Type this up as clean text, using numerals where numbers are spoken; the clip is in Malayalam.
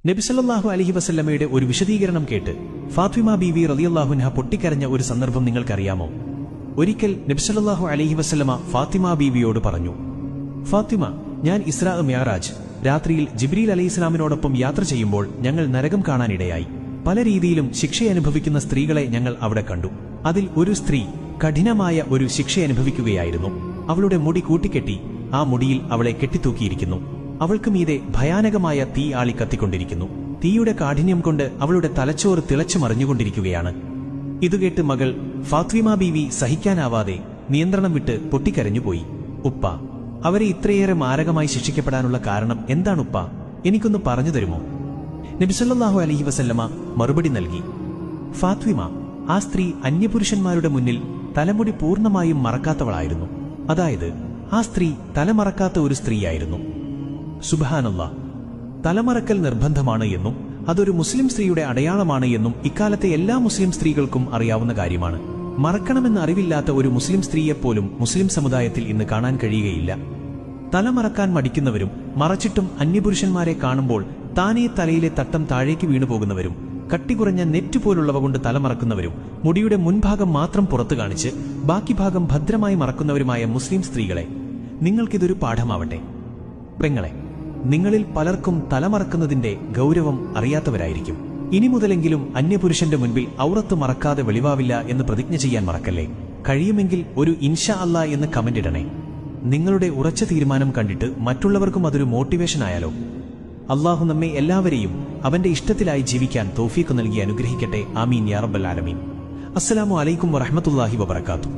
നബി സല്ലല്ലാഹു അലൈഹി വസല്ലമയുടെ ഒരു വിശദീകരണം കേട്ട് ഫാത്തിമ ബീവി റളിയല്ലാഹു അൻഹ പൊട്ടിക്കരഞ്ഞ ഒരു സന്ദർഭം നിങ്ങൾക്കറിയാമോ? ഒരിക്കൽ നബി സല്ലല്ലാഹു അലൈഹി വസല്ലമ ഫാത്തിമ ബീവിയോട് പറഞ്ഞു, ഫാത്തിമ, ഞാൻ ഇസ്രാ മിഅ്റാജ് രാത്രിയിൽ ജിബ്രീൽ അലൈഹിസ്സലാമിനോടൊപ്പം യാത്ര ചെയ്യുമ്പോൾ ഞങ്ങൾ നരകം കാണാനിടയായി. പല രീതിയിലും ശിക്ഷയനുഭവിക്കുന്ന സ്ത്രീകളെ ഞങ്ങൾ അവിടെ കണ്ടു. അതിൽ ഒരു സ്ത്രീ കഠിനമായ ഒരു ശിക്ഷയനുഭവിക്കുകയായിരുന്നു. അവളുടെ മുടി കൂട്ടിക്കെട്ടി ആ മുടിയിൽ അവളെ കെട്ടിത്തൂക്കിയിരിക്കുന്നു. അവൾക്ക് മീതെ ഭയാനകമായ തീ ആളി കത്തിക്കൊണ്ടിരിക്കുന്നു. തീയുടെ കാഠിന്യം കൊണ്ട് അവളുടെ തലച്ചോറ് തിളച്ചു മറിഞ്ഞുകൊണ്ടിരിക്കുകയാണ്. ഇതുകേട്ട് മകൾ ഫാത്തിമ ബീവി സഹിക്കാനാവാതെ നിയന്ത്രണം വിട്ട് പൊട്ടിക്കരഞ്ഞുപോയി. ഉപ്പ, അവരെ ഇത്രയേറെ മാരകമായി ശിക്ഷിക്കപ്പെടാനുള്ള കാരണം എന്താണുപ്പ? എനിക്കൊന്ന് പറഞ്ഞു തരുമോ? നബി സല്ലല്ലാഹു അലൈഹി വസല്ലമ മറുപടി നൽകി, ഫാത്തിമ, ആ സ്ത്രീ അന്യപുരുഷന്മാരുടെ മുന്നിൽ തലമുടി പൂർണ്ണമായും മറക്കാത്തവളായിരുന്നു. അതായത് ആ സ്ത്രീ തലമറക്കാത്ത ഒരു സ്ത്രീയായിരുന്നു. സുബ്ഹാനല്ലാഹ്, തലമറക്കൽ നിർബന്ധമാണ് എന്നും അതൊരു മുസ്ലിം സ്ത്രീയുടെ അടയാളമാണ് എന്നും ഇക്കാലത്തെ എല്ലാ മുസ്ലിം സ്ത്രീകൾക്കും അറിയാവുന്ന കാര്യമാണ്. മറക്കണമെന്ന് അറിവില്ലാത്ത ഒരു മുസ്ലിം സ്ത്രീയെപ്പോലും മുസ്ലിം സമുദായത്തിൽ ഇന്ന് കാണാൻ കഴിയുകയില്ല. തലമറക്കാൻ മടിക്കുന്നവരും മറച്ചിട്ടും അന്യപുരുഷന്മാരെ കാണുമ്പോൾ താനേ തലയിലെ തട്ടം താഴേക്ക് വീണുപോകുന്നവരും കട്ടികുറഞ്ഞ നെറ്റ് പോലുള്ളവ കൊണ്ട് തലമറക്കുന്നവരും മുടിയുടെ മുൻഭാഗം മാത്രം പുറത്തു കാണിച്ച് ബാക്കി ഭാഗം ഭദ്രമായി മറക്കുന്നവരുമായ മുസ്ലിം സ്ത്രീകളെ, നിങ്ങൾക്കിതൊരു പാഠമാവട്ടെ. പെങ്ങളെ, നിങ്ങളിൽ പലർക്കും തലമറക്കുന്നതിന്റെ ഗൗരവം അറിയാത്തവരായിരിക്കും. ഇനി മുതലെങ്കിലും അന്യപുരുഷന്റെ മുൻപിൽ ഔറത്ത് മറക്കാതെ വെളിവാവില്ല എന്ന് പ്രതിജ്ഞ ചെയ്യാൻ മറക്കല്ലേ. കഴിയുമെങ്കിൽ ഒരു ഇൻഷാ അല്ലാ എന്ന് കമന്റ് ഇടണേ. നിങ്ങളുടെ ഉറച്ച തീരുമാനം കണ്ടിട്ട് മറ്റുള്ളവർക്കും അതൊരു മോട്ടിവേഷൻ ആയാലോ. അള്ളാഹു നമ്മെ എല്ലാവരെയും അവന്റെ ഇഷ്ടത്തിലായി ജീവിക്കാൻ തൗഫീഖ് നൽകി അനുഗ്രഹിക്കട്ടെ. ആമീൻ യാ റബ്ബൽ ആലമീൻ. അസ്സലാമു അലൈക്കും വറഹ്മത്തുള്ളാഹി വബറകാതുഹു.